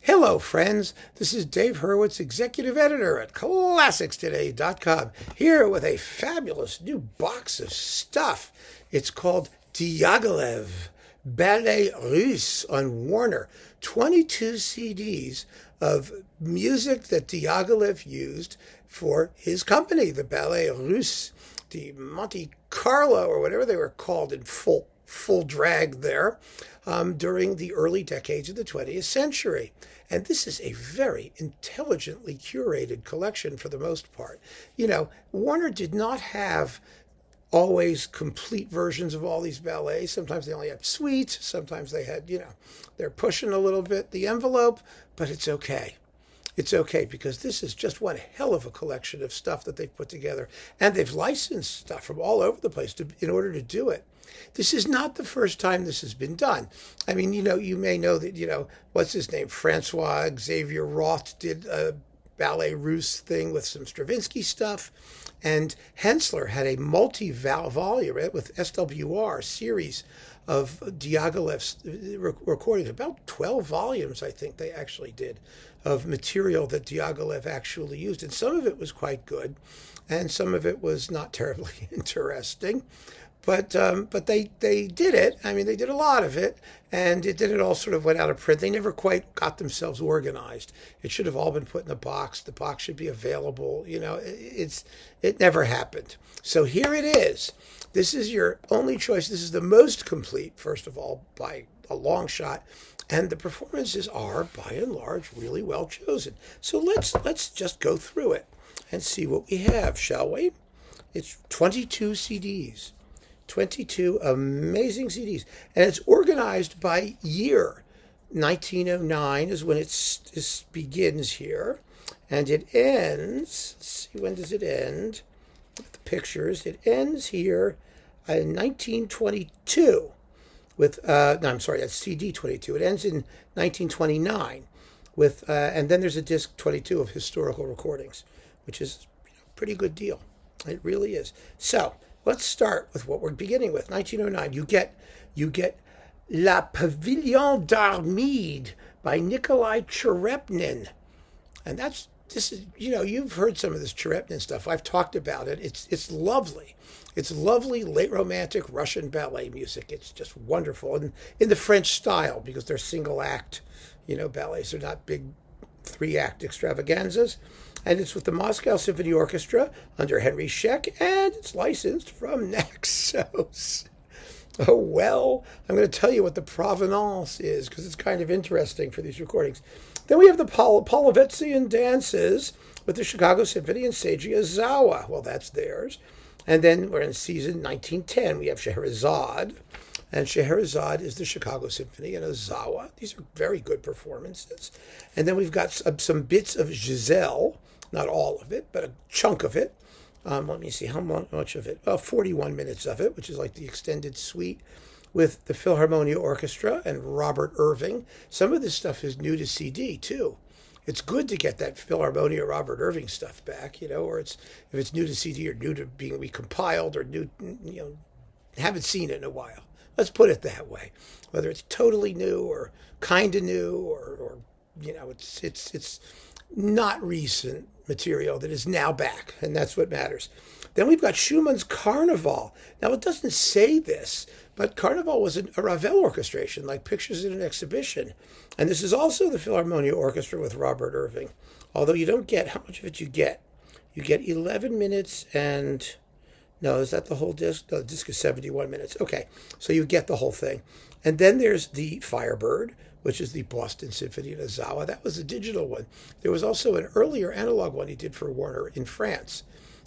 Hello, friends. This is Dave Hurwitz, executive editor at ClassicsToday.com, here with a fabulous new box of stuff. It's called Diaghilev, Ballets Russes on Warner. 22 CDs of music that Diaghilev used for his company, the Ballets Russes, the Monte Carlo, or whatever they were called in full drag there, during the early decades of the 20th century. And this is a very intelligently curated collection for the most part. You know, Warner did not have always complete versions of all these ballets. Sometimes they only had suites. Sometimes they had, they're pushing a little bit the envelope, but it's okay. It's okay because this is just one hell of a collection of stuff that they've put together. And they've licensed stuff from all over the place in order to do it. This is not the first time this has been done. I mean, you may know that, what's his name? Francois Xavier Roth did a Ballet Russe thing with some Stravinsky stuff. And Hensler had a multi-volume with SWR series of Diaghilev's recordings, about 12 volumes, I think they actually did, of material that Diaghilev actually used. And some of it was quite good, and some of it was not terribly interesting. But they did it. I mean, they did a lot of it, and it all sort of went out of print. They never quite got themselves organized. It should have all been put in a box. The box should be available. It never happened. So here it is. This is your only choice. This is the most complete, first of all, by a long shot, and the performances are, by and large, really well chosen. So let's just go through it and see what we have, shall we? It's 22 CDs. 22 amazing CDs. And it's organized by year. 1909 is when it begins here. And it ends, let's see, when does it end? The pictures. It ends here in 1922 with, that's CD 22. It ends in 1929 with, and then there's a disc 22 of historical recordings, which is a pretty good deal. It really is. So, let's start with what we're beginning with. 1909. You get La Pavilion Mead by Nikolai Trepnin. And this is, you've heard some of this Trepnin stuff. I've talked about it. It's lovely. It's lovely late romantic Russian ballet music. It's just wonderful. And in the French style, because they're single act, ballets. They're not big 3-act extravaganzas. And it's with the Moscow Symphony Orchestra under Henry Scheck, and it's licensed from Naxos. Oh, well, I'm going to tell you what the provenance is, because it's kind of interesting for these recordings. Then we have the Polovetzian dances with the Chicago Symphony and Seiji Ozawa. Well, that's theirs. And then we're in season 1910. We have Scheherazade. And Scheherazade is the Chicago Symphony and Ozawa. These are very good performances. And then we've got some bits of Giselle. Not all of it, but a chunk of it. Let me see, how much of it? 41 minutes of it, which is like the extended suite with the Philharmonia Orchestra and Robert Irving. Some of this stuff is new to CD, too. It's good to get that Philharmonia Robert Irving stuff back, or if it's new to CD or new to being recompiled or new, haven't seen it in a while. Let's put it that way. Whether it's totally new or kind of new or it's not recent material that is now back, and that's what matters. Then we've got Schumann's Carnival. Now, it doesn't say this, but Carnival was a Ravel orchestration, like Pictures in an Exhibition. And this is also the Philharmonia Orchestra with Robert Irving, although you don't get, how much of it you get? You get 11 minutes and... No, is that the whole disc? No, the disc is 71 minutes. Okay, so you get the whole thing. And then there's the Firebird, which is the Boston Symphony and Ozawa. That was a digital one. There was also an earlier analog one he did for Warner in France.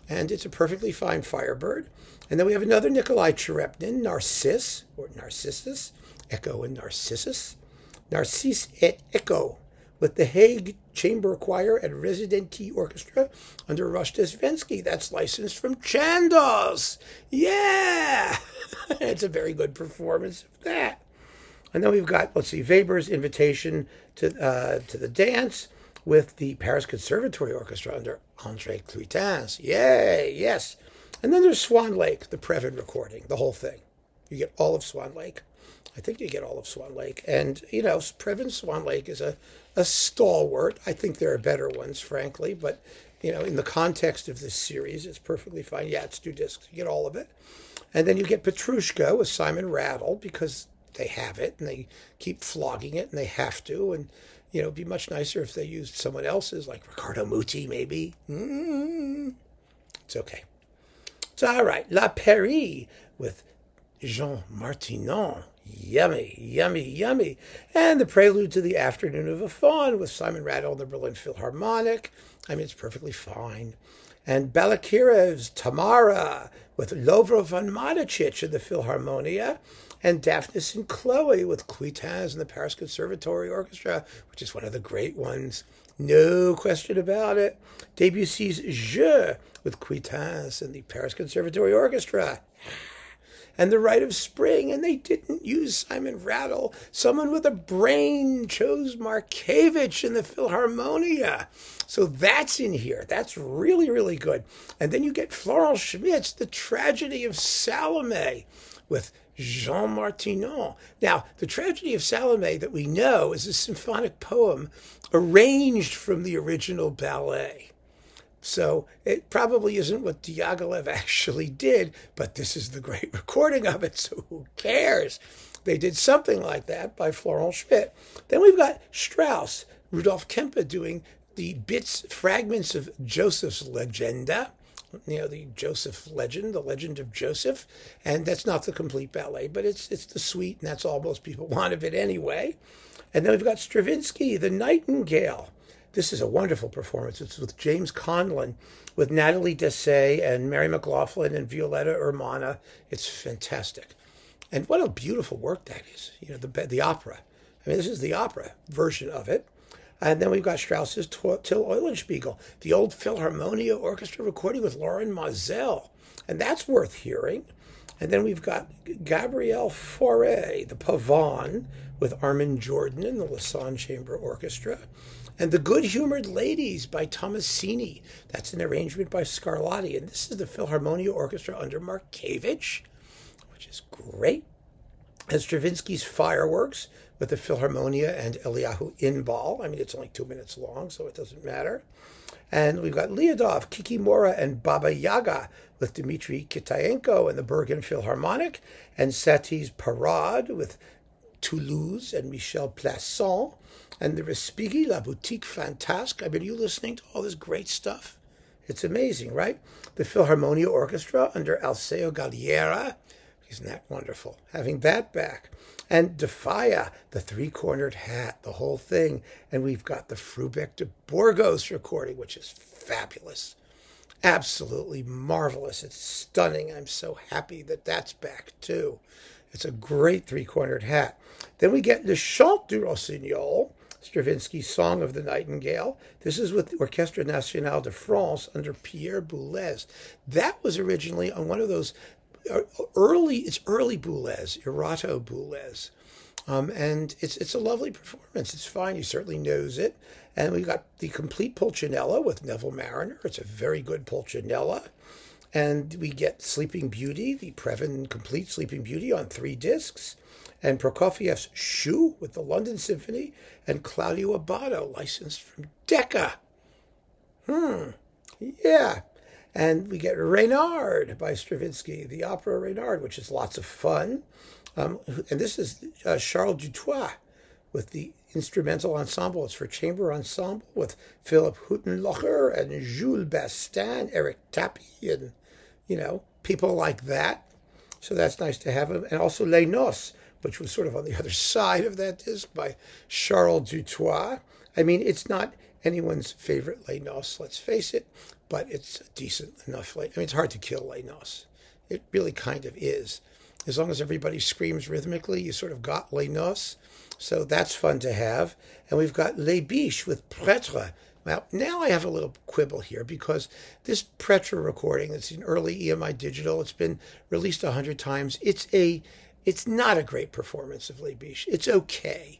And it's a perfectly fine Firebird. And then we have another Nikolai Trepnin, Narcisse, or Narcissus, Echo and Narcissus. Narcisse et Echo, with the Hague Chamber Choir and Residenti Orchestra under Stravinsky. That's licensed from Chandos. Yeah! It's a very good performance of that. And then we've got, Weber's Invitation to the Dance with the Paris Conservatory Orchestra under André Cluitins. Yay, yes. And then there's Swan Lake, the Previn recording, the whole thing. You get all of Swan Lake. I think you get all of Swan Lake. And, Previn Swan Lake is a stalwart. I think there are better ones, frankly. But, in the context of this series, it's perfectly fine. Yeah, it's 2 discs. You get all of it. And then you get Petrushka with Simon Rattle because they have it and they keep flogging it and they have to. And, it'd be much nicer if they used someone else's, like Riccardo Muti, maybe. It's okay. It's all right. La Paris with Jean Martinol. Yummy, yummy, yummy. And the prelude to the Afternoon of a Faun with Simon Rattle and the Berlin Philharmonic. It's perfectly fine. And Balakirev's Tamara with Lovro von Madicic in the Philharmonia. And Daphnis and Chloe with Cuitaz and the Paris Conservatory Orchestra, which is one of the great ones. No question about it. Debussy's Je with Cuitaz and the Paris Conservatory Orchestra. And The Rite of Spring, and they didn't use Simon Rattle. Someone with a brain chose Markevich in the Philharmonia. So that's in here. That's really, really good. And then you get Floral Schmitz, The Tragedy of Salome, with Jean Martinol. Now, The Tragedy of Salome that we know is a symphonic poem arranged from the original ballet. So it probably isn't what Diaghilev actually did, but this is the great recording of it, so who cares? They did something like that by Floral Schmitz. Then we've got Strauss, Rudolf Kempe doing the fragments of Joseph's Legenda, the Joseph legend, the legend of Joseph. And that's not the complete ballet, but it's the suite, and that's all most people want of it anyway. And then we've got Stravinsky, the Nightingale. This is a wonderful performance. It's with James Conlon, with Natalie Dessay and Mary McLaughlin and Violetta Urmana. It's fantastic. And what a beautiful work that is. The opera. This is the opera version of it. And then we've got Strauss's Till Eulenspiegel, the old Philharmonia Orchestra recording with Lauren Mazel. And that's worth hearing. And then we've got Gabrielle Fauré, the Pavon, with Armin Jordan and the Lausanne Chamber Orchestra. And The Good-Humored Ladies by Tomasini. That's an arrangement by Scarlatti. And this is the Philharmonia Orchestra under Markevich, which is great. And Stravinsky's Fireworks with the Philharmonia and Eliyahu Inbal. It's only 2 minutes long, so it doesn't matter. And we've got Lyudov, Kikimora, and Baba Yaga with Dmitry Kitayenko and the Bergen Philharmonic. And Satie's Parade with Toulouse and Michel Plasson. And the Respighi, La Boutique Fantasque. Are you listening to all this great stuff? It's amazing, right? The Philharmonia Orchestra under Alceo Galliera. Isn't that wonderful? Having that back. And Defia, the 3-cornered hat, the whole thing. And we've got the Frubeck de Burgos recording, which is fabulous. Absolutely marvelous. It's stunning. I'm so happy that that's back, too. It's a great 3-cornered hat. Then we get Le Chant du Rossignol, Stravinsky's Song of the Nightingale. This is with the Orchestre Nationale de France under Pierre Boulez. That was originally on one of those early Boulez, Irato Boulez. And it's a lovely performance. It's fine. He certainly knows it. And we've got the complete Pulcinella with Neville Mariner. It's a very good Pulcinella. And we get Sleeping Beauty, the Previn complete Sleeping Beauty on 3 discs. And Prokofiev's Shoe with the London Symphony. And Claudio Abbado, licensed from Decca. Yeah. And we get Reynard by Stravinsky, the opera Reynard, which is lots of fun. And this is Charles Dutoit with the instrumental ensemble. It's for chamber ensemble with Philip Huttenlocher and Jules Bastin, Eric Tappy, and, people like that. So that's nice to have him. And also Les Noces, which was sort of on the other side of that disc by Charles Dutoit. It's not anyone's favorite Les Noces, let's face it, but it's decent enough. It's hard to kill Les Noces. It really kind of is. As long as everybody screams rhythmically, you sort of got Les Noces. So that's fun to have. And we've got Les Biches with Prêtre. Well, now I have a little quibble here because this Prêtre recording, it's an early EMI digital. It's been released 100 times. It's not a great performance of Les Biches. It's okay.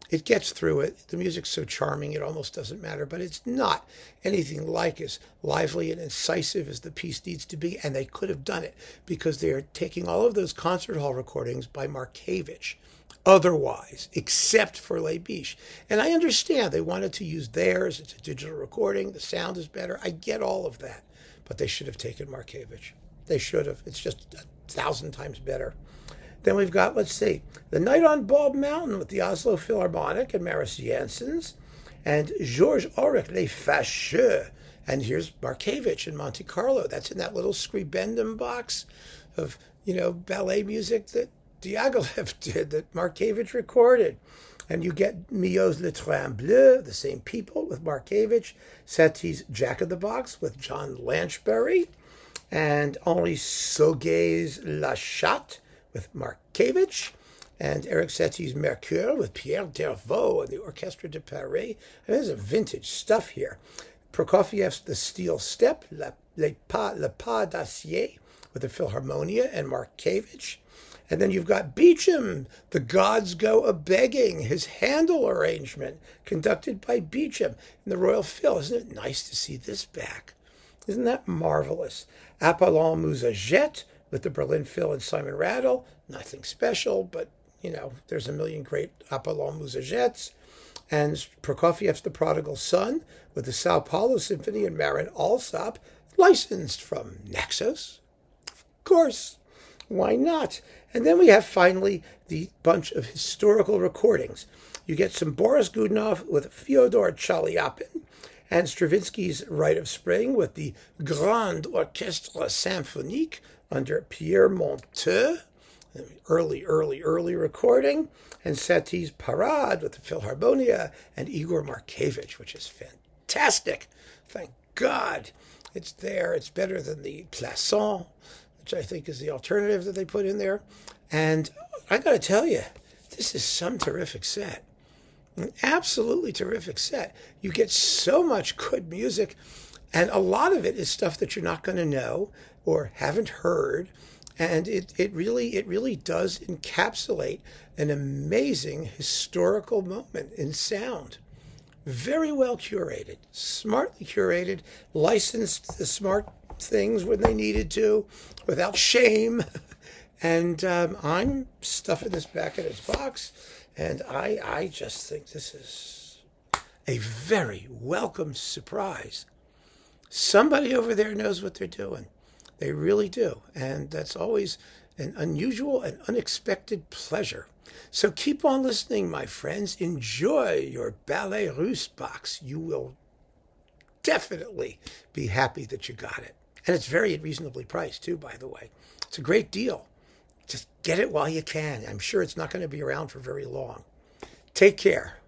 It gets through it. The music's so charming, it almost doesn't matter, but it's not anything like as lively and incisive as the piece needs to be, and they could have done it because they are taking all of those concert hall recordings by Markievicz, otherwise, except for Les Biches. And I understand they wanted to use theirs. It's a digital recording. The sound is better. I get all of that, but they should have taken Markievicz. They should have. It's just 1,000 times better. Then we've got, let's see, The Night on Bald Mountain with the Oslo Philharmonic and Maris Janssens, and Georges Auric, Les Fâcheux. And here's Markievicz in Monte Carlo. That's in that little Scribendum box of, ballet music that Diaghilev did, that Markievicz recorded. And you get Milhaud's Le Train Bleu, the same people, with Markievicz, Satie's Jack in the Box with John Lanchbury, and Henri Sauguet's La Chatte with Markievicz, and Eric Satie's Mercure with Pierre Dervaux and the Orchestre de Paris. And there's some vintage stuff here. Prokofiev's The Steel Step, Le Pas d'Acier with the Philharmonia and Markievicz. And then you've got Beecham, The Gods Go A-Begging, his Handel arrangement, conducted by Beecham in the Royal Phil. Isn't it nice to see this back? Isn't that marvelous? Apollon Musagette with the Berlin Phil and Simon Rattle. Nothing special, but, there's a million great Apollon Musagettes. And Prokofiev's The Prodigal Son with the Sao Paulo Symphony and Marin Alsop, licensed from Naxos. Of course, why not? And then we have, finally, the bunch of historical recordings. You get some Boris Godunov with Fyodor Chaliapin, and Stravinsky's Rite of Spring with the Grand Orchestre Symphonique under Pierre Monteux, early recording, and Satie's Parade with the Philharmonia and Igor Markievicz, which is fantastic. Thank God it's there. It's better than the Plaçon, which I think is the alternative that they put in there. And I got to tell you, this is some terrific set. An absolutely terrific set. You get so much good music, and a lot of it is stuff that you're not going to know or haven't heard, and it really does encapsulate an amazing historical moment in sound. Very well curated, smartly curated, licensed the smart things when they needed to, without shame. And I'm stuffing this back in its box. And I just think this is a very welcome surprise. Somebody over there knows what they're doing. They really do. And that's always an unusual and unexpected pleasure. So keep on listening, my friends. Enjoy your Ballet Russe box. You will definitely be happy that you got it. And it's very reasonably priced, too, by the way. It's a great deal. Just get it while you can. I'm sure it's not going to be around for very long. Take care.